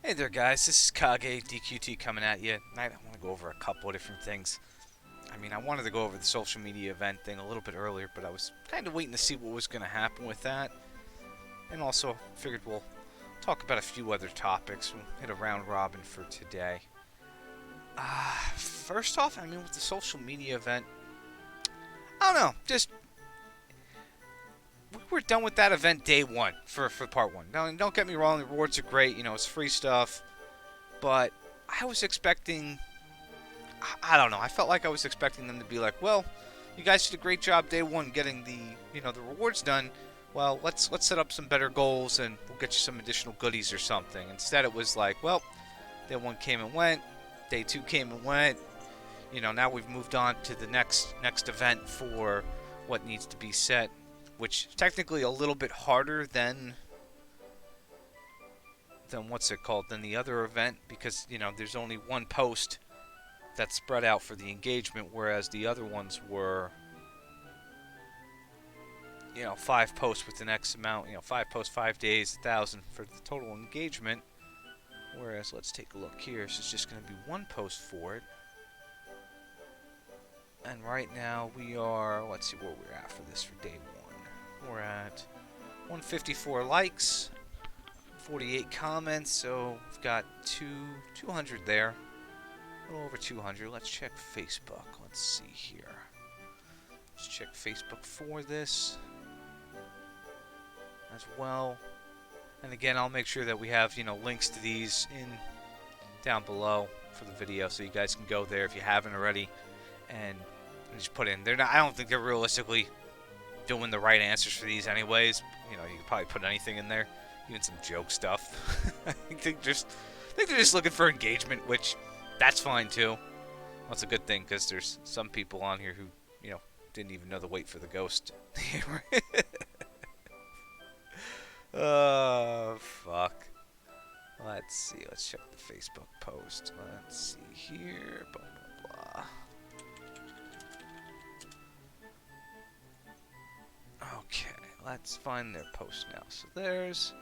Hey there, guys. This is Kage DQT coming at you. I want to go over a couple of different things. I wanted to go over the social media event thing a little bit earlier, but I was kind of waiting to see what was going to happen with that. And also figured we'll talk about a few other topics. We'll hit a round robin for today. First off, with the social media event, I don't know. Just we're done with that event day one for part one. Now, don't get me wrong. The rewards are great. It's free stuff. But I was expecting, I don't know, I felt like I was expecting them to be like, well, you guys did a great job day one getting the rewards done. Well, let's set up some better goals and we'll get you some additional goodies or something. Instead, it was like, well, day one came and went, day two came and went. Now we've moved on to the next event for what needs to be set, which is technically a little bit harder than than the other event, because there's only one post that's spread out for the engagement, whereas the other ones were 5 posts with the next amount, 5 posts, 5 days, 1,000 for the total engagement. Whereas, let's take a look here. So it's just going to be one post for it. And right now we are, let's see where we're at for this for day one. We're at 154 likes, 48 comments, so we've got 200 there. A little over 200. Let's check Facebook. Let's see here. Let's check Facebook for this as well. And again, I'll make sure that we have, links to these down below for the video, so you guys can go there if you haven't already and just put in. I don't think they're realistically doing the right answers for these anyways. You could probably put anything in there, even some joke stuff. I think they're just looking for engagement, which that's fine too. Well, it's a good thing, because there's some people on here who, didn't even know the wait for the ghost. Oh, fuck. Let's see. Let's check the Facebook post. Let's see here. Blah, blah, blah. Okay. Let's find their post now. So there's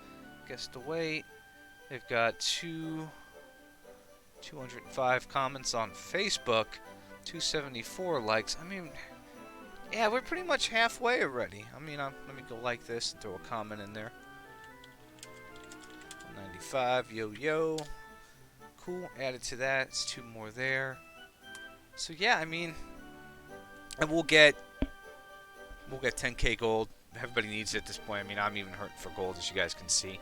Guess to Wait. They've got 205 comments on Facebook. 274 likes. Yeah, we're pretty much halfway already. Let me go like this and throw a comment in there. 95, yo. Cool, added to that. It's 2 more there. So yeah, and we'll get 10k gold. Everybody needs it at this point. I'm even hurting for gold, as you guys can see.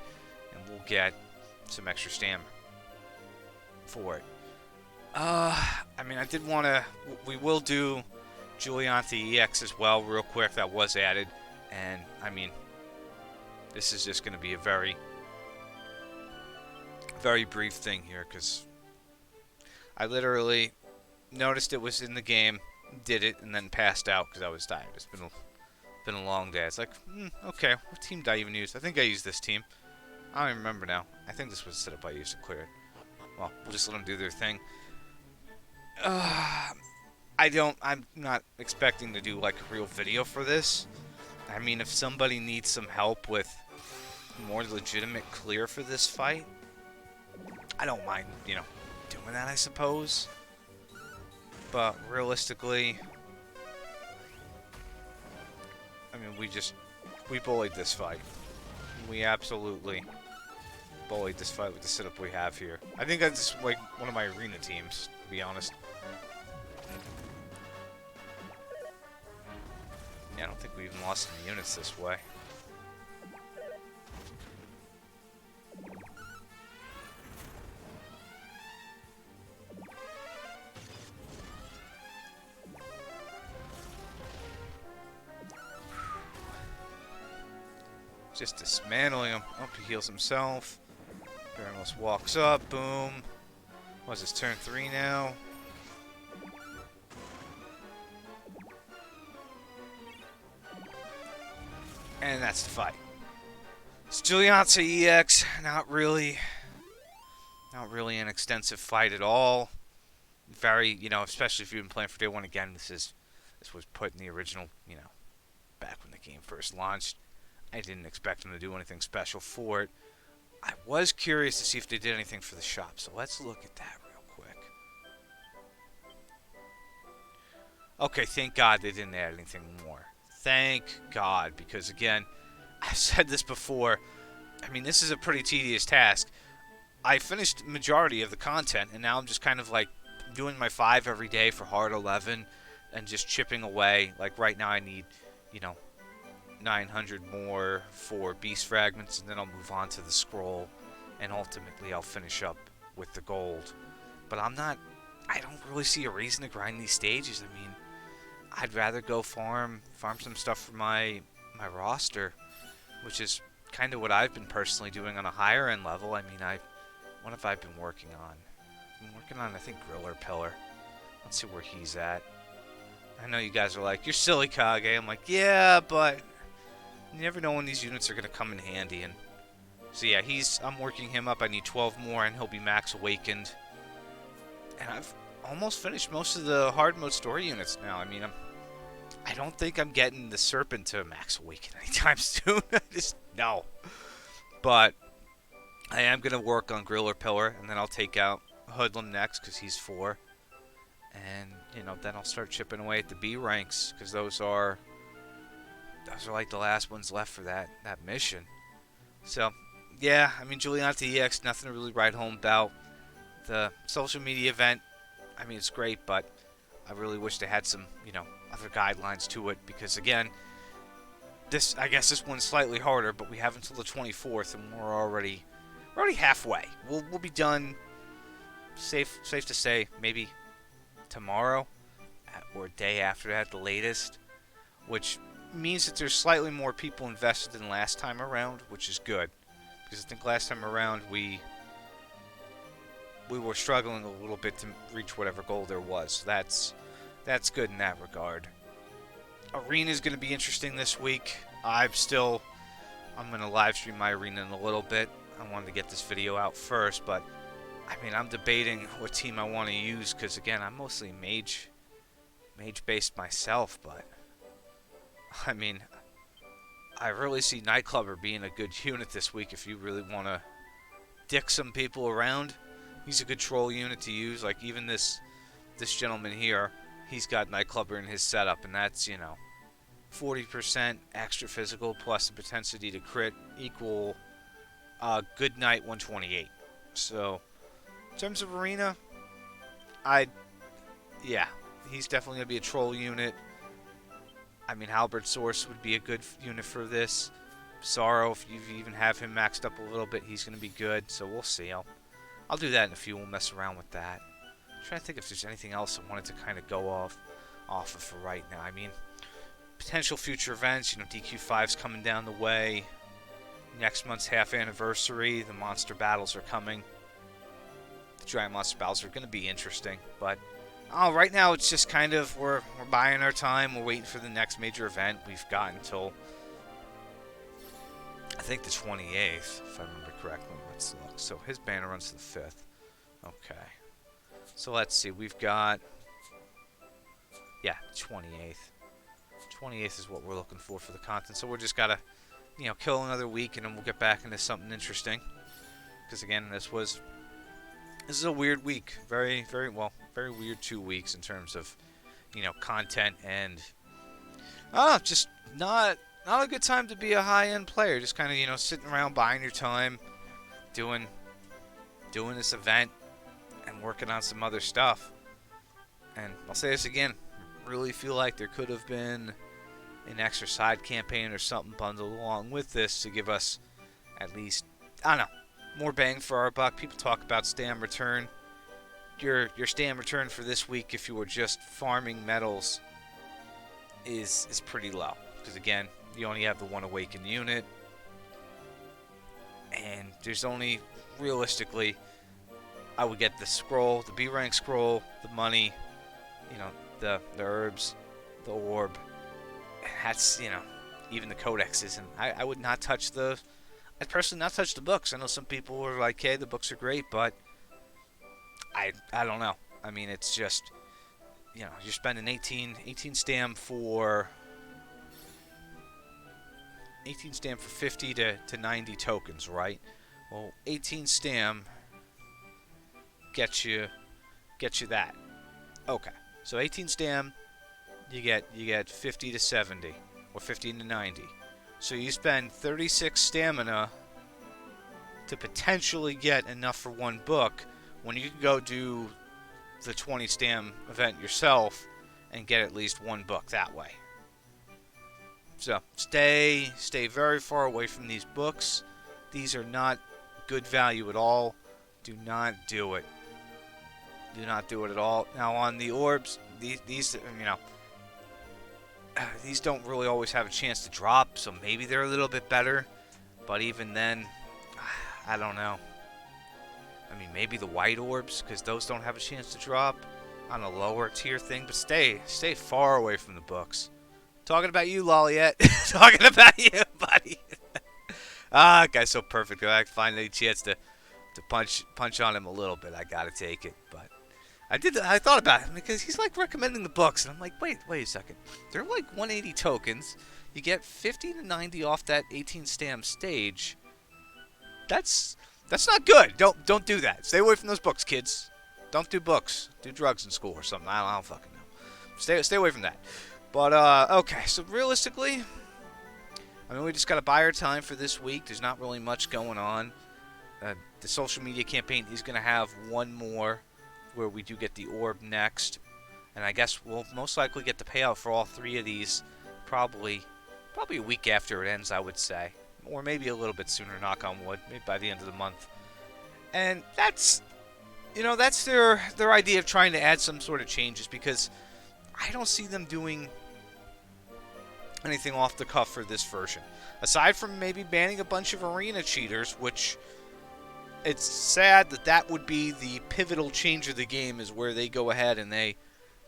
And we'll get some extra stamina for it. I did want to... We will do Giuliante EX as well, real quick. That was added. And, this is just going to be a very, very brief thing here, because I literally noticed it was in the game, did it, and then passed out because I was tired. It's been a long day. It's like, okay, what team did I even use? I think I used this team. I don't even remember now. I think this was the setup I used to clear it. Well, we'll just let them do their thing. I'm not expecting to do like a real video for this. If somebody needs some help with more legitimate clear for this fight, I don't mind, doing that, I suppose. But realistically, we bullied this fight. We absolutely bullied this fight with the setup we have here. I think that's like one of my arena teams, to be honest. Yeah, I don't think we even lost any units this way. Just dismantling him. Oh, he heals himself. Baramos walks up. Boom. What's his turn 3 now? And that's the fight. It's Giuliante EX. Not really an extensive fight at all. Very, especially if you've been playing for day one again. This was put in the original, back when the game first launched. I didn't expect him to do anything special for it. I was curious to see if they did anything for the shop, so let's look at that real quick. Okay, thank God they didn't add anything more. Thank God, because again, I've said this before. I mean, this is a pretty tedious task. I finished majority of the content, and now I'm just kind of like doing my 5 every day for hard 11 and just chipping away. Like right now I need, you know, 900 more for beast fragments, and then I'll move on to the scroll, and ultimately I'll finish up with the gold. But I don't really see a reason to grind these stages. I mean, I'd rather go farm some stuff for my roster, which is kind of what I've been personally doing on a higher end level. I mean, what have I been working on? I've been working on, I think, Griller Pillar. Let's see where he's at. I know you guys are like, you're silly, Kage. I'm like, yeah, but you never know when these units are going to come in handy. And so yeah, I'm working him up. I need 12 more, and he'll be max awakened. And I've almost finished most of the hard mode story units now. I mean, I don't think I'm getting the Serpent to max awaken anytime soon. Just no. But I am going to work on Griller Pillar, and then I'll take out Hoodlum next because he's 4. And, you know, then I'll start chipping away at the B ranks because those are like the last ones left for that mission. So, yeah, I mean, Giuliante EX, nothing to really write home about. The social media event, I mean, it's great, but I really wish they had some, you know, other guidelines to it because, again, I guess this one's slightly harder, but we have until the 24th, and we're already halfway. We'll be done, safe to say, maybe tomorrow or a day after that, the latest, which means that there's slightly more people invested than last time around, which is good, because I think last time around we were struggling a little bit to reach whatever goal there was. So that's good in that regard. Arena is going to be interesting this week. I'm going to live stream my arena in a little bit. I wanted to get this video out first, but I mean, I'm debating what team I want to use because, again, I'm mostly mage based myself, but I mean, I really see Nightclubber being a good unit this week if you really want to dick some people around. He's a good troll unit to use. Like, even this gentleman here, he's got Nightclubber in his setup, and that's, you know, 40% extra physical plus the propensity to crit equal Good Night 128. So, in terms of arena, yeah, he's definitely going to be a troll unit. I mean, Halberd Source would be a good unit for this. Sorrow, if you even have him maxed up a little bit, he's going to be good. So we'll see. I'll do that in a few. We'll mess around with that. I'm trying to think if there's anything else I wanted to kind of go off of for right now. I mean, potential future events. You know, DQ5's coming down the way. Next month's half anniversary. The monster battles are coming. The giant monster battles are going to be interesting, but right now it's just kind of we're buying our time. We're waiting for the next major event. We've got until I think the 28th, if I remember correctly. Let's look. So his banner runs to the 5th. Okay. So let's see. We've got 28th. 28th is what we're looking for the content. So we're just gotta, you know, kill another week, and then we'll get back into something interesting. Because again, this is a weird week. Very weird 2 weeks in terms of, you know, content and just not a good time to be a high-end player. Just kind of, you know, sitting around buying your time, doing this event and working on some other stuff. And I'll say this again, really feel like there could have been an extra side campaign or something bundled along with this to give us at least, I don't know, more bang for our buck. People talk about stam return. Your stam return for this week, if you were just farming metals, is pretty low. Because again, you only have the one awakened unit. And there's only, realistically, I would get the scroll, the B rank scroll, the money, you know, the herbs, the orb. That's, you know, even the codexes. And I would not touch I'd personally not touch the books. I know some people are like, hey, the books are great, but I don't know. I mean, it's just, you know, you're spending 18 stam for 50 to 90 tokens, right? Well, 18 stam gets you that. Okay. So 18 stam, you get 50 to 70 or 50 to 90. So you spend 36 stamina to potentially get enough for one book when you can go do the 20 stam event yourself and get at least one book that way. So stay very far away from these books. These are not good value at all. Do not do it. Do not do it at all. Now on the orbs, these these don't really always have a chance to drop, so maybe they're a little bit better. But even then, I don't know. I mean, maybe the white orbs, because those don't have a chance to drop on a lower tier thing. But stay far away from the books. Talking about you, Lolliet. Talking about you, buddy. Guy's so perfect. I find any chance to punch on him a little bit, I gotta take it. But I thought about it because he's like recommending the books, and I'm like, wait a second. They're like 180 tokens. You get 50 to 90 off that 18 stam stage. That's not good. Don't do that. Stay away from those books, kids. Don't do books. Do drugs in school or something. I don't fucking know. Stay away from that. But okay. So realistically, I mean, we just gotta buy our time for this week. There's not really much going on. The social media campaign is gonna have one more where we do get the orb next, and I guess we'll most likely get the payout for all three of these probably a week after it ends, I would say. Or maybe a little bit sooner, knock on wood, maybe by the end of the month. And that's their idea of trying to add some sort of changes, because I don't see them doing anything off the cuff for this version. Aside from maybe banning a bunch of arena cheaters, which it's sad that would be the pivotal change of the game, is where they go ahead and they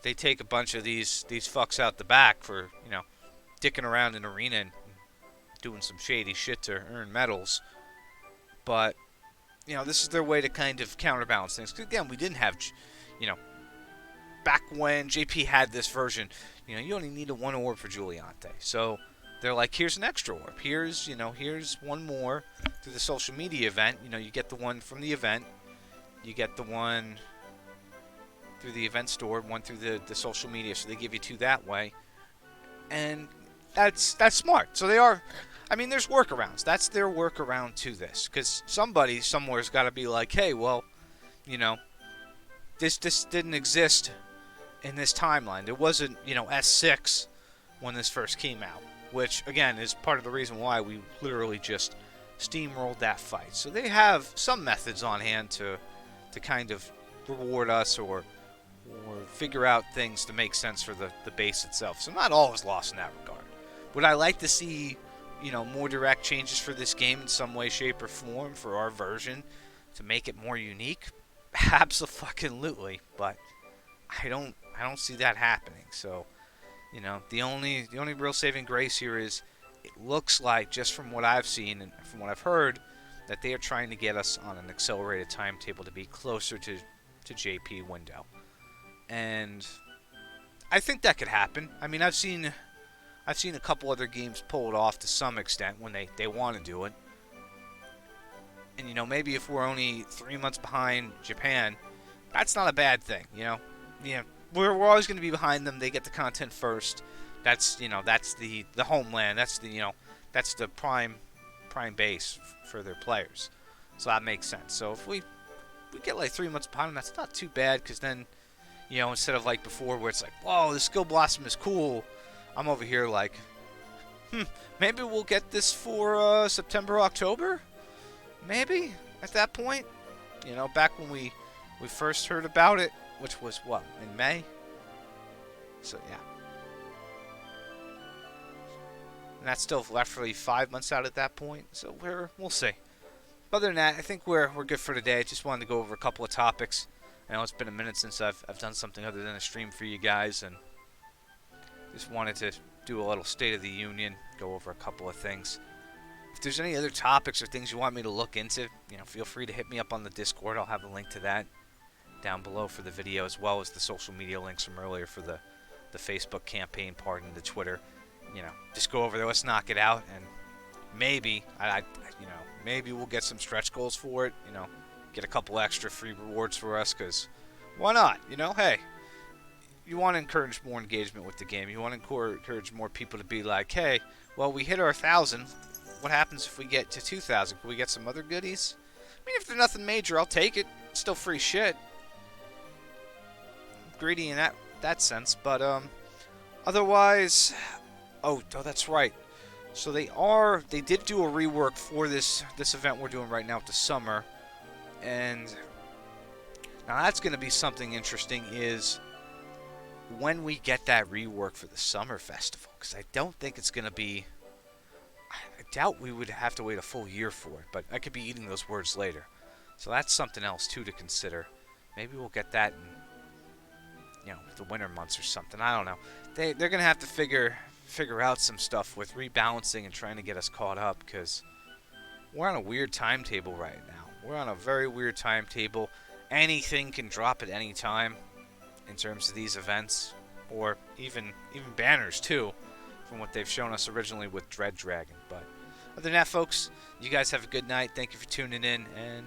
take a bunch of these fucks out the back for, dicking around in arena and doing some shady shit to earn medals. But, this is their way to kind of counterbalance things. 'Cause again, we didn't have, back when JP had this version, you only needed one orb for Giuliante. So they're like, here's an extra orb. Here's one more through the social media event. You get the one from the event. You get the one through the event store, one through the social media. So they give you two that way. And that's smart. So they are, there's workarounds. That's their workaround to this. Because somebody somewhere's got to be like, hey, well, this didn't exist in this timeline. There wasn't, S6 when this first came out. Which, again, is part of the reason why we literally just steamrolled that fight. So they have some methods on hand to kind of reward us or figure out things to make sense for the base itself. So not all is lost in that regard. Would I like to see, more direct changes for this game in some way, shape, or form for our version to make it more unique? Absolutely. But I don't see that happening. So, the only real saving grace here is it looks like, just from what I've seen and from what I've heard, that they are trying to get us on an accelerated timetable to be closer to JP window. And I think that could happen. I've seen a couple other games pull it off to some extent when they want to do it. And, maybe if we're only 3 months behind Japan, that's not a bad thing, We're always going to be behind them. They get the content first. That's the homeland. That's the prime base for their players. So that makes sense. So if we get like 3 months behind them, that's not too bad, because then, instead of like before where it's like, whoa, the skill blossom is cool, I'm over here like, maybe we'll get this for September, October? Maybe at that point. Back when we first heard about it, which was what, in May? So yeah. And that's still roughly 5 months out at that point. So we'll see. Other than that, I think we're good for today. I just wanted to go over a couple of topics. I know it's been a minute since I've done something other than a stream for you guys, and just wanted to do a little State of the Union, go over a couple of things. If there's any other topics or things you want me to look into, feel free to hit me up on the Discord. I'll have a link to that down below for the video, as well as the social media links from earlier for the Facebook campaign part and the Twitter. Just go over there, let's knock it out, and maybe maybe we'll get some stretch goals for it. Get a couple extra free rewards for us, because why not? Hey, you want to encourage more engagement with the game. You want to encourage more people to be like, hey, well, we hit our 1,000. What happens if we get to 2,000? Can we get some other goodies? I mean, if they're nothing major, I'll take it. It's still free shit. Greedy in that sense, but otherwise, oh, that's right. So they did do a rework for this event we're doing right now with the summer, and now that's going to be something interesting is when we get that rework for the summer festival, because I don't think it's going to be. I doubt we would have to wait a full year for it, but I could be eating those words later. So that's something else too to consider. Maybe we'll get that in the winter months or something. I don't know. They're going to have to figure out some stuff with rebalancing and trying to get us caught up, because we're on a weird timetable right now. We're on a very weird timetable. Anything can drop at any time in terms of these events, or even banners too, from what they've shown us originally with Dread Dragon. But other than that, folks, you guys have a good night. Thank you for tuning in, and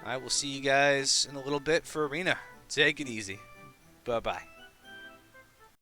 I will see you guys in a little bit for Arena. Take it easy. Bye-bye.